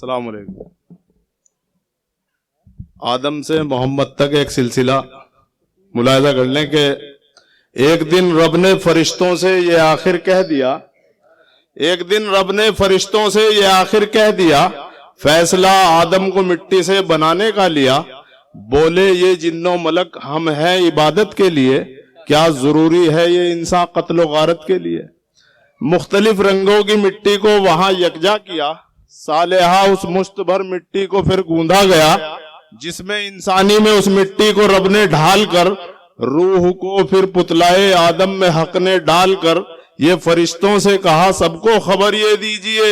السلام علیکم. آدم سے محمد تک ایک سلسلہ ملاحظہ کر لیں کہ ایک دن رب نے فرشتوں سے یہ آخر کہہ دیا فیصلہ آدم کو مٹی سے بنانے کا لیا. بولے یہ جن و ملک ہم ہیں عبادت کے لیے، کیا ضروری ہے یہ انسان قتل و غارت کے لیے. مختلف رنگوں کی مٹی کو وہاں یکجا کیا، صالحہ اس مشت بھر مٹی کو پھر گوندا گیا، جس میں انسانی میں اس مٹی کو رب نے ڈھال کر، روح کو پھر پتلائے آدم میں حق نے ڈال کر، یہ فرشتوں سے کہا سب کو خبر یہ دیجئے،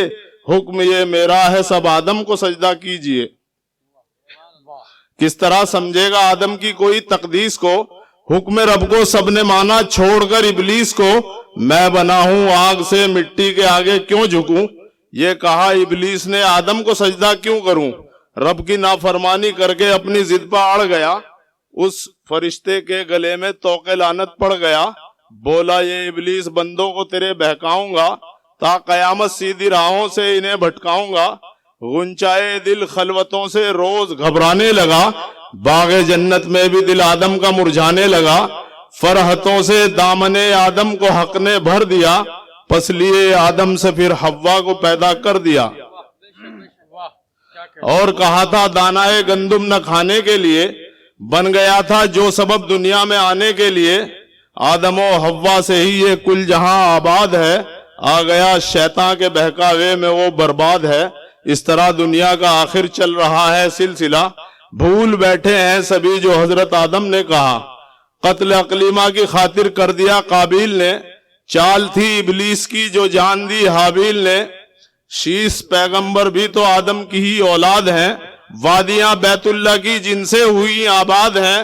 حکم یہ میرا ہے سب آدم کو سجدہ کیجئے. کس طرح سمجھے گا آدم کی کوئی تقدیس کو، حکم رب کو سب نے مانا چھوڑ کر ابلیس کو. میں بنا ہوں آگ سے مٹی کے آگے کیوں جھکوں، یہ کہا ابلیس نے آدم کو سجدہ کیوں کروں. رب کی نافرمانی کر کے اپنی ضد پہ اڑ گیا، اس فرشتے کے گلے میں طوق لعنت پڑ گیا. بولا یہ ابلیس بندوں کو تیرے بہکاؤں گا، تا قیامت سیدھی راہوں سے انہیں بھٹکاؤں گا. غنچائے دل خلوتوں سے روز گھبرانے لگا، باغ جنت میں بھی دل آدم کا مرجھانے لگا. فرحتوں سے دامن آدم کو حق نے بھر دیا، پس لیے آدم سے پھر حوا کو پیدا کر دیا. اور کہا تھا دانائے گندم نہ کھانے کے لیے، بن گیا تھا جو سبب دنیا میں آنے کے لیے. آدم و حوا سے ہی یہ کل جہاں آباد ہے، آ گیا شیطان کے بہکاوے میں وہ برباد ہے. اس طرح دنیا کا آخر چل رہا ہے سلسلہ، بھول بیٹھے ہیں سبھی جو حضرت آدم نے کہا. قتل اقلیمہ کی خاطر کر دیا قابیل نے، چال تھی ابلیس کی جو جان دی حابیل نے. شیس پیغمبر بھی تو آدم کی ہی اولاد ہیں، وادیاں بیت اللہ کی جن سے ہوئی آباد ہیں.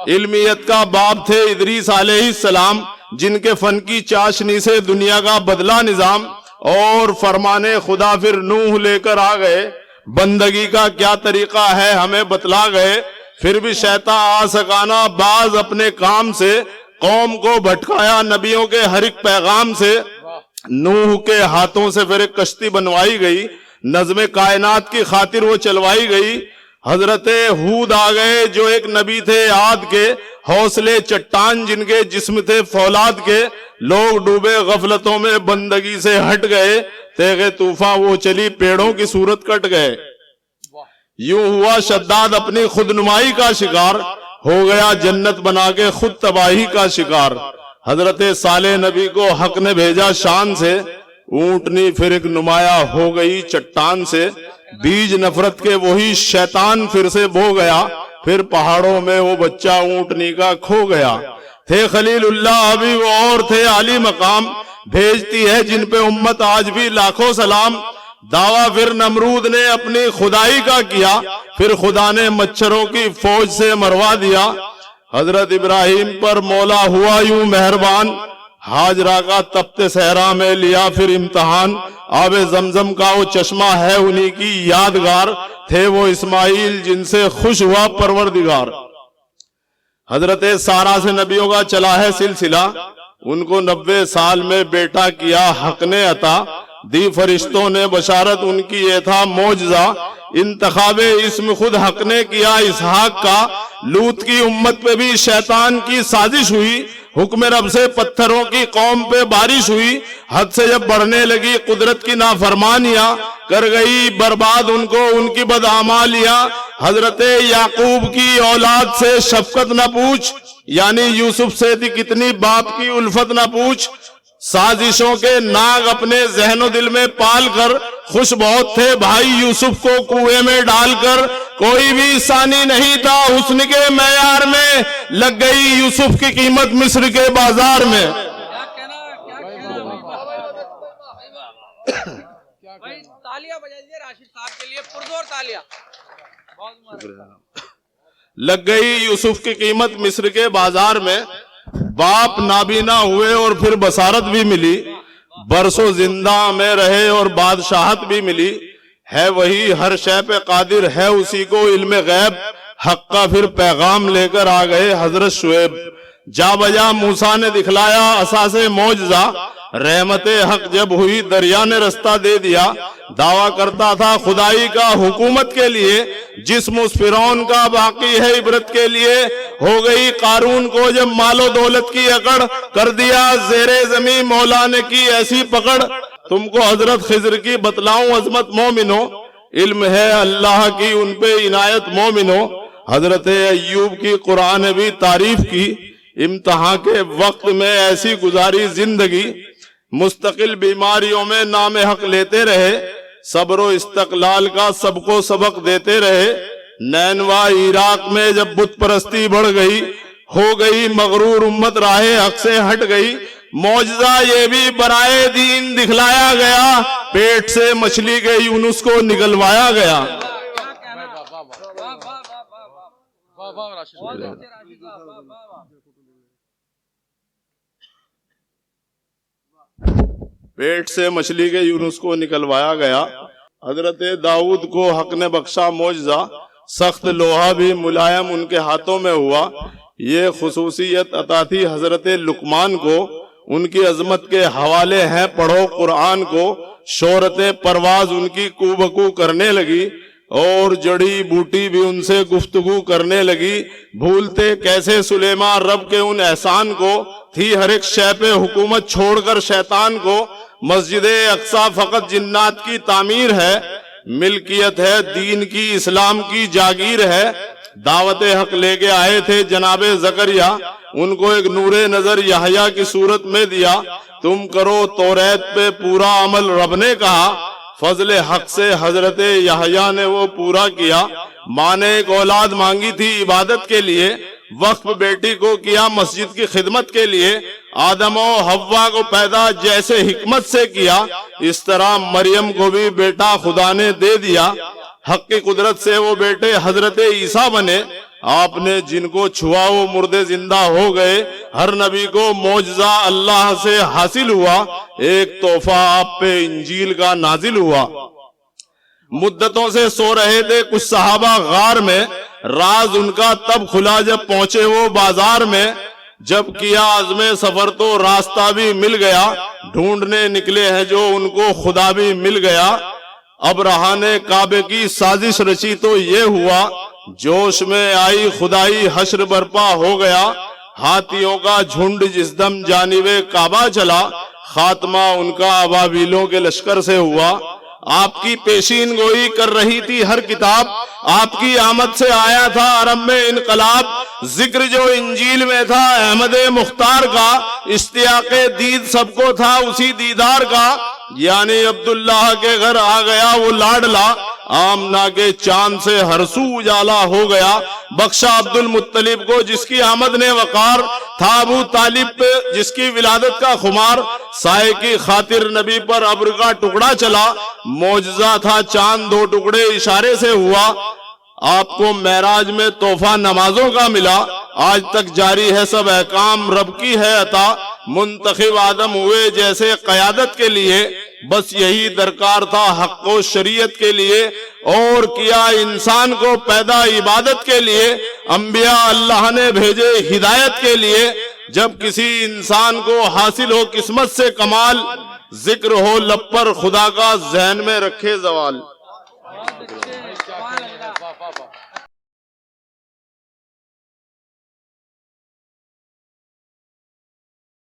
علمیت کا باب تھے ادریس علیہ السلام، جن کے فن کی چاشنی سے دنیا کا بدلا نظام. اور فرمانے خدا پھر نوح لے کر آ گئے، بندگی کا کیا طریقہ ہے ہمیں بتلا گئے. پھر بھی شیطان آ سکانا باز اپنے کام سے، قوم کو بھٹکایا نبیوں کے ہر ایک پیغام سے. نوح کے ہاتھوں سے پھر ایک کشتی بنوائی گئی، نظم کائنات کی خاطر وہ چلوائی گئی. حضرت ہود آ گئے جو ایک نبی تھے عاد کے، حوصلے چٹان جن کے جسم تھے فولاد کے. لوگ ڈوبے غفلتوں میں بندگی سے ہٹ گئے، تیغ طوفان وہ چلی پیڑوں کی صورت کٹ گئے. یوں ہوا شداد اپنی خود نمائی کا شکار، ہو گیا جنت بنا کے خود تباہی کا شکار. حضرت صالح نبی کو حق نے بھیجا شان سے، اونٹنی پھر ایک نمایاں ہو گئی چٹان سے. بیج نفرت کے وہی شیطان پھر سے بو گیا، پھر پہاڑوں میں وہ بچہ اونٹنی کا کھو گیا. تھے خلیل اللہ ابھی وہ اور تھے عالی مقام، بھیجتی ہے جن پہ امت آج بھی لاکھوں سلام. دعویٰ پھر نمرود نے اپنی خدائی کا کیا، پھر خدا نے مچھروں کی فوج سے مروا دیا. حضرت ابراہیم پر مولا ہوا یوں مہربان، ہاجرہ کا تپتے صحرا میں لیا پھر امتحان. آب زمزم کا وہ چشمہ ہے انہی کی یادگار، تھے وہ اسماعیل جن سے خوش ہوا پروردگار. حضرت سارہ سے نبیوں کا چلا ہے سلسلہ، ان کو 90 سال میں بیٹا کیا حق نے عطا. دی فرشتوں نے بشارت ان کی یہ تھا معجزہ، انتخاب اسم خود حق نے کیا اسحاق کا. لوط کی امت پہ بھی شیطان کی سازش ہوئی، حکم رب سے پتھروں کی قوم پہ بارش ہوئی. حد سے جب بڑھنے لگی قدرت کی نافرمانیاں، کر گئی برباد ان کو ان کی بدعمالیاں. حضرت یعقوب کی اولاد سے شفقت نہ پوچھ، یعنی یوسف سے تھی کتنی باپ کی الفت نہ پوچھ. سازشوں کے ناگ اپنے ذہن و دل میں پال کر، خوش بہت تھے بھائی یوسف کو کنویں میں ڈال کر. کوئی بھی ثانی نہیں تھا حسن کے معیار میں، لگ گئی یوسف کی قیمت مصر کے بازار میں. لگ گئی یوسف کی قیمت مصر کے بازار میں. باپ نابینا ہوئے اور پھر بصارت بھی ملی، برسوں زندہ میں رہے اور بادشاہت بھی ملی. ہے وہی ہر شے پہ قادر ہے اسی کو علم غیب، حق کا پھر پیغام لے کر آ گئے حضرت شعیب. جا بجا موسیٰ نے دکھلایا اساس معجزہ، رحمت حق جب ہوئی دریا نے رستہ دے دیا. دعویٰ کرتا تھا خدائی کا حکومت کے لیے، جسم اس فرعون کا باقی ہے عبرت کے لیے. ہو گئی قارون کو جب مال و دولت کی اکڑ، کر دیا زیر زمین مولا نے کی ایسی پکڑ. تم کو حضرت خضر کی بتلاؤں عظمت مومنو، علم ہے اللہ کی ان پہ عنایت مومنو. حضرت ایوب کی قرآن نے بھی تعریف کی، امتحان کے وقت میں ایسی گزاری زندگی. مستقل بیماریوں میں نام حق لیتے رہے، صبر و استقلال کا سب کو سبق دیتے رہے. نینوا عراق میں جب بت پرستی بڑھ گئی، ہو گئی مغرور امت راہ حق سے ہٹ گئی. معجزہ یہ بھی برائے دین دکھلایا گیا، پیٹ سے مچھلی کے یونس کو نکلوایا گیا. پیٹ سے مچھلی کے یونس کو نکلوایا گیا. حضرت داؤد کو حق نے بخشا معجزہ، سخت لوہا بھی ملائم ان کے ہاتھوں میں ہوا. یہ خصوصیت عطا تھی حضرت لقمان کو، ان کی عظمت کے حوالے ہیں پڑھو قرآن کو. شہرت پرواز ان کی کو بکو کرنے لگی، اور جڑی بوٹی بھی ان سے گفتگو کرنے لگی. بھولتے کیسے سلیمان رب کے ان احسان کو، تھی ہر ایک شے پہ حکومت چھوڑ کر شیطان کو. مسجد اقصی فقط جنات کی تعمیر ہے، ملکیت ہے دین کی اسلام کی جاگیر ہے. دعوت حق لے کے آئے تھے جناب زکریا، ان کو ایک نور نظر یحییٰ کی صورت میں دیا. تم کرو توریت پہ پورا عمل رب نے کہا، فضل حق سے حضرت یحییٰ نے وہ پورا کیا. ماں نے ایک اولاد مانگی تھی عبادت کے لیے، وقف بیٹی کو کیا مسجد کی خدمت کے لیے. آدم و حوا کو پیدا جیسے حکمت سے کیا، اس طرح مریم کو بھی بیٹا خدا نے دے دیا. حق کی قدرت سے وہ بیٹے حضرت عیسیٰ بنے، آپ نے جن کو چھوا وہ مردے زندہ ہو گئے. ہر نبی کو معجزہ اللہ سے حاصل ہوا، ایک تحفہ آپ پہ انجیل کا نازل ہوا. مدتوں سے سو رہے تھے کچھ صحابہ غار میں، راز ان کا تب کھلا جب پہنچے وہ بازار میں. جب کیا عزم سفر تو راستہ بھی مل گیا، ڈھونڈنے نکلے ہیں جو ان کو خدا بھی مل گیا. اب رہانے کعبے کی سازش رچی تو یہ ہوا، جوش میں آئی خدائی حشر برپا ہو گیا. ہاتھیوں کا جھنڈ جس دم جانب کعبہ چلا، خاتمہ ان کا ابابیلوں کے لشکر سے ہوا. آپ کی پیشین گوئی کر رہی تھی ہر کتاب، آپ کی آمد سے آیا تھا عرب میں انقلاب. ذکر جو انجیل میں تھا احمد مختار کا، اشتیاق دید سب کو تھا اسی دیدار کا. یعنی عبداللہ کے گھر آ گیا وہ لاڈلا، آمنہ کے چاند سے ہر سو اجالا ہو گیا. بخشا عبد المطلب کو جس کی آمد نے وقار، تھا ابو طالب پہ جس کی ولادت کا خمار. سائے کی خاطر نبی پر ابر کا ٹکڑا چلا، معجزہ تھا چاند دو ٹکڑے اشارے سے ہوا. آپ کو معراج میں تحفہ نمازوں کا ملا، آج تک جاری ہے سب احکام رب کی ہے عطا. منتخب آدم ہوئے جیسے قیادت کے لیے، بس یہی درکار تھا حق و شریعت کے لیے. اور کیا انسان کو پیدا عبادت کے لیے، انبیاء اللہ نے بھیجے ہدایت کے لیے. جب کسی انسان کو حاصل ہو قسمت سے کمال، ذکر ہو لب پر خدا کا ذہن میں رکھے زوال.